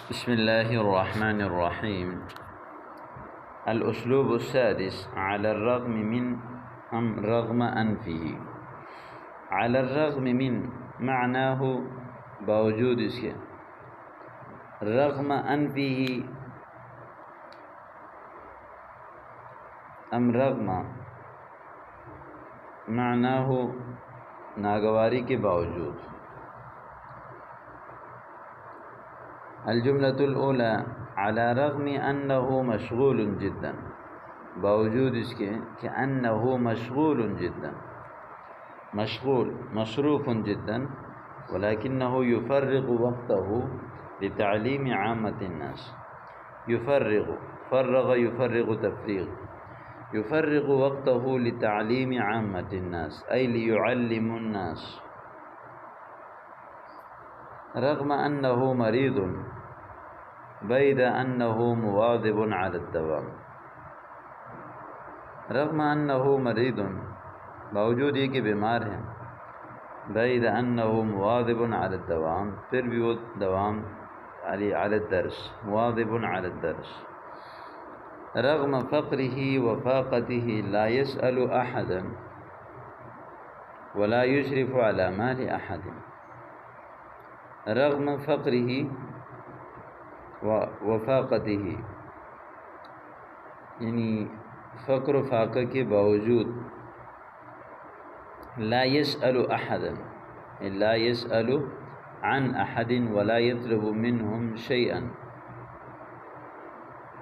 بسم الله الرحمن الرحيم. الأسلوب السادس على الرغم من رغم أنفه. على الرغم من معناه باوجود اس کے، رغم أنفه رغم معناه ناگواری کے باوجود. الجملة الأولى على رغم أنه مشغول جدا، باوجود اس کے کہ أنه مشغول جدا، مشغول مصروف جدا، ولكنه يفرغ وقته لتعليم عامة الناس. فرغ يفرغ تفريغ، يفرغ وقته لتعليم عامة الناس أي ليعلم الناس. رغم أنه مريض بيد أنه مواظب على الدوام. رغم أنه مريض، باوجود یہ کہ بیمار ہیں، بيد أنه مواظب على الدوام، پھر بھی وہ دوام على الدرس، مواظب على الدرس. رغم فقره وفاقته لا يسأل أحدا ولا يشرف على مال أحد. رغم فقره وفاقته یعنی فقر و فاقہ کے باوجود، لا يسأل أحدا، لا يسأل عن أحد ولا يطلب منهم شيئا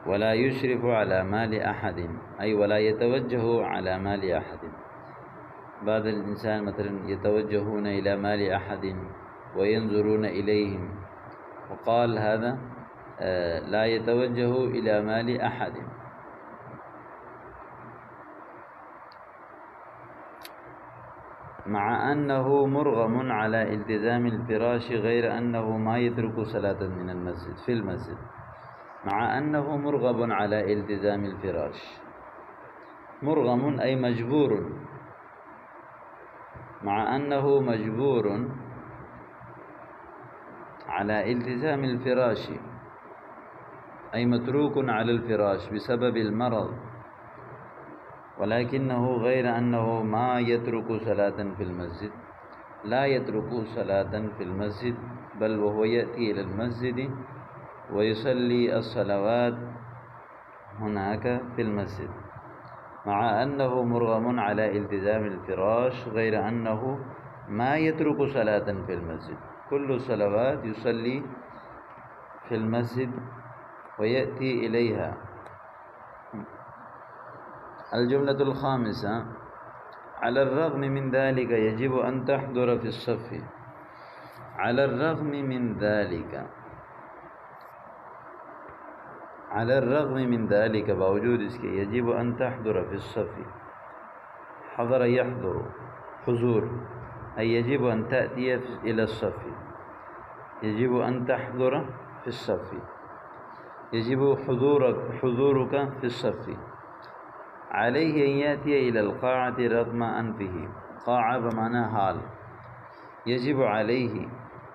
ولا يشرف على مال أحد أي ولا يتوجه على مال أحد. بعض الإنسان مثلا يتوجهون إلى مال أحد وينظرون إليهم، وقال هذا لا يتوجه إلى مال أحد. مع أنه مرغم على التزام الفراش غير أنه ما يترك صلاة من المسجد في المسجد. مع أنه مرغب على التزام الفراش، مرغم أي مجبور، مع أنه مجبور على التزام الفراش أي متروك على الفراش بسبب المرض، ولكنه غير أنه ما يترك صلاة في المسجد، لا يترك صلاة في المسجد بل وهو يأتي إلى المسجد ويصلي الصلوات هناك في المسجد. مع أنه مرغم على التزام الفراش غير أنه ما يترك صلاة في المسجد، كل الصلوات يصلي في المسجد ويأتي إليها. الجملة الخامسة على الرغم من ذلك يجب أن تحضر في الصف. على الرغم من ذلك، على الرغم من ذلك باوجود اس کے، يجب أن تحضر في الصف. حضر يحضر حضور أي يجب أن تأتي إلى الصف، يجب أن تحضر في الصف، يجب حضورك في الصف. عليه أن يأتي إلى القاعة رغم أنفه، قاعة بمعنى حال. يجب عليه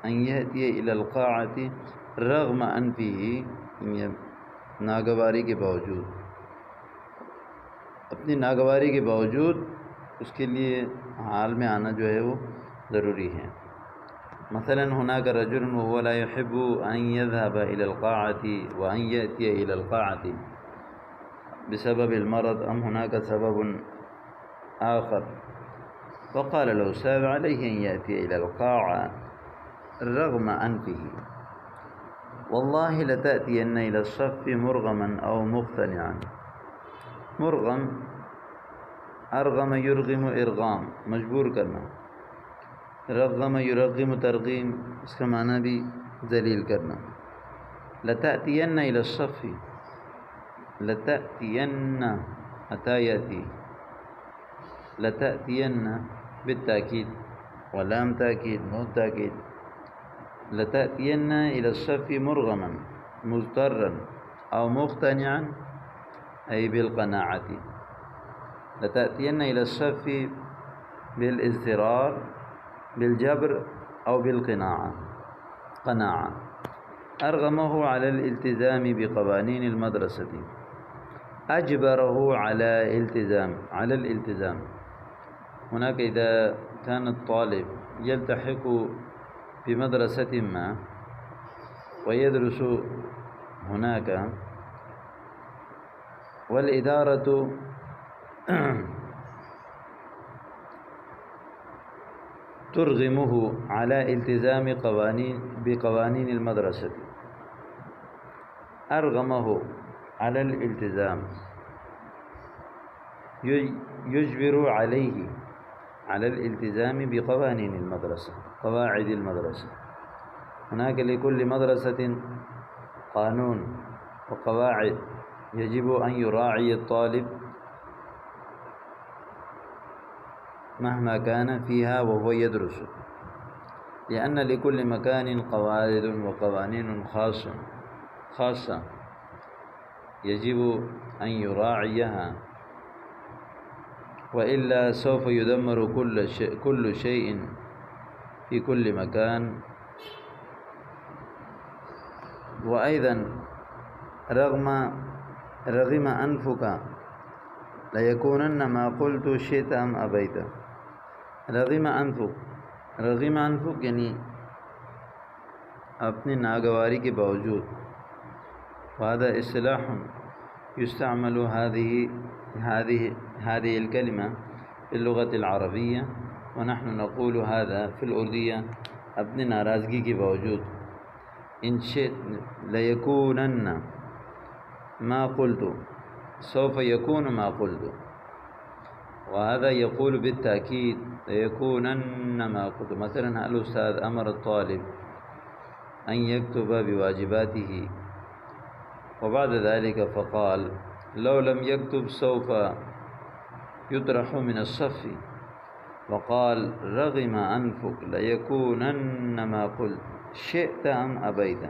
أن يأتي إلى القاعة رغم أنفه، ناگواری کے باوجود، اپنی ناگواری کے باوجود اس کے لیے حال میں آنا جو ہے وہ ضروری ہے. مثلا هناك رجل وهو لا يحب أن يذهب إلى القاعة وأن يأتي إلى القاعة بسبب المرض أم هناك سبب آخر، وقال الأستاذ عليه أن يأتي إلى القاعة رغم أنفه. والله لتأتين إلى الصف مرغما أو مقتنعا. مرغم ارغم يرغم ارغام، مجبور کرنا. رغم يرغم ترغیم، اس کا معنی بھی ذلیل کرنا. لتأتين إلى الصف، لتأتين أتى يأتي، لتأتين بالتأكيد ولام تأكيد نون تأكيد. لتأتين إلى الصف مرغما مضطرا أو مقتنعا أي بالقناعة. لتأتين إلى الصف بالاضطرار بالجبر أو بالقناعة، قناعة. أرغمه على الالتزام بقوانين المدرسة، أجبره على الالتزام. هناك إذا كان الطالب يلتحق بمدرسة ما ويدرس هناك، والإدارة ترغمه على التزام بقوانين المدرسة، أرغمه على الالتزام، يجبر عليه على الالتزام بقوانين المدرسة، قواعد المدرسة. هناك لكل مدرسة قانون وقواعد يجب أن يراعي الطالب مهما كان فيها وهو يدرس، لأن لكل مكان قواعد وقوانين خاصة يجب أن يراعيها، وإلا سوف يدمر كل شيء في كل مكان. وأيضا رغم أنفك ليكونن ما قلت شئت أم أبيت. رغم أنفك یعنی اپنی ناگواری کے باوجود، وهذا اصطلاح يستعمل هذه الكلمة في اللغة العربية، ونحن نقول هذا في الأردية. اپنی ناراضگی کے باوجود ان شئت ليكونن ما قلت، سوف يكون ما قلت، وهذا يقول بالتأكيد ليكونن ما قلت. مثلا الأستاذ أمر الطالب أن يكتب بواجباته، وبعد ذلك فقال لو لم يكتب سوف يطرح من الصف، وقال رغم أنفك ليكونن ما قلت شئت أم أبيت،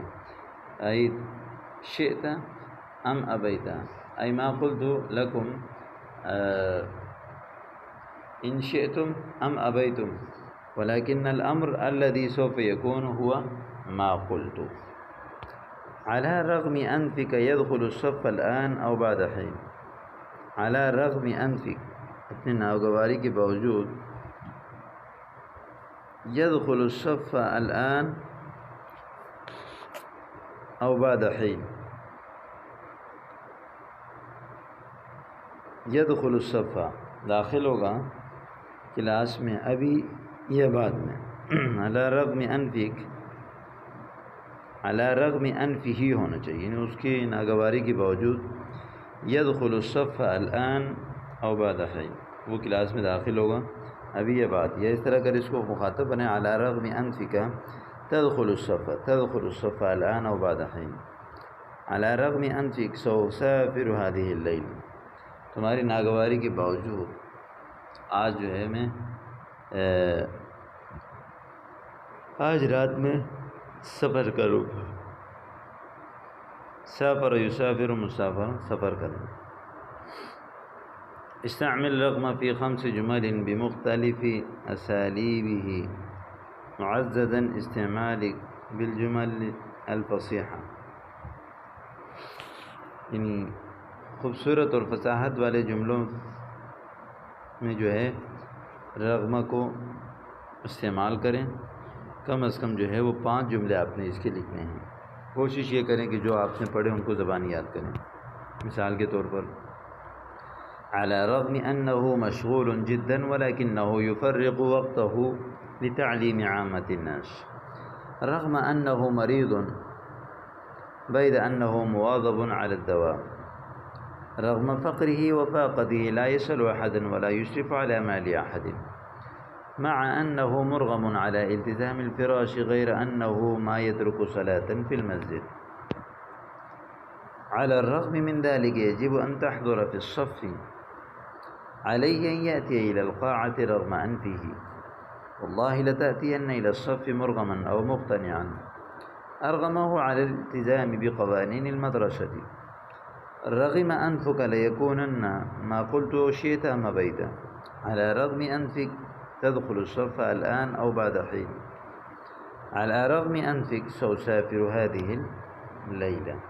أي شئت أم أبيت، أي ما قلت لكم إن شئتم أم أبيتم، ولكن الأمر الذي سوف يكون هو ما قلت. على رغم أنفك يدخل الصف الآن أو بعد حين. على رغم أنفك، اپنے ناگواری کے باوجود، يدخل الصف الآن أو بعد حين. يدخل الصف داخل ہوگا کلاس میں ابھی یا بعد میں. على رغم أنفك، على رغم أنفه ہونا چاہیے، یعنی اس کی ناگواری کے باوجود يدخل الصف الآن أو بعد حين، وہ کلاس میں داخل ہوگا ابھی یا بعد. یا اس طرح اگر اس کو مخاطب بنے على رغم أنفك تدخل الصف الآن أو بعد حين. على رغم أنفك سأسافر هذه الليل، تمہاری ناگواری کے باوجود آج جو ہے میں آج رات میں سفر کروں گا. سافر يسافر مسافر، سفر کرنا. استعمل رغم في 5 جمل بمختلف أساليبه معززا استعمالك بالجمل الفصيحة. یعنی خوبصورت اور فصاحت والے جملوں میں جو ہے رغم کو استعمال کریں. کم از کم جو ہے وہ 5 جملے آپ نے اس کے لکھنے ہیں. کوشش یہ کریں کہ جو آپ نے پڑھے ان کو زبانی یاد کریں. مثال کے طور پر على رغم أنه مشغول جدا ولكنه يفرغ وقته لتعليم عامة الناس. رغم أنه مريض بيد أنه مواظب على الدواء. رغم فقره وفاقته لا يسأل أحدا ولا يشرف على مال أحد. مع أنه مرغم على التزام الفراش غير أنه ما يترك صلاة في المسجد. على الرغم من ذلك يجب أن تحضر في الصف. عليه أن يأتي إلى القاعة رغم أنفه. والله لتأتين إلى الصف مرغما أو مقتنعا. أرغمه على الالتزام بقوانين المدرسة. رغم أنفك ليكونن ما قلت شئت أم أبيت. على رغم أنفك تدخل الصف الآن أو بعد حين. على رغم أنفك سأسافر هذه الليلة.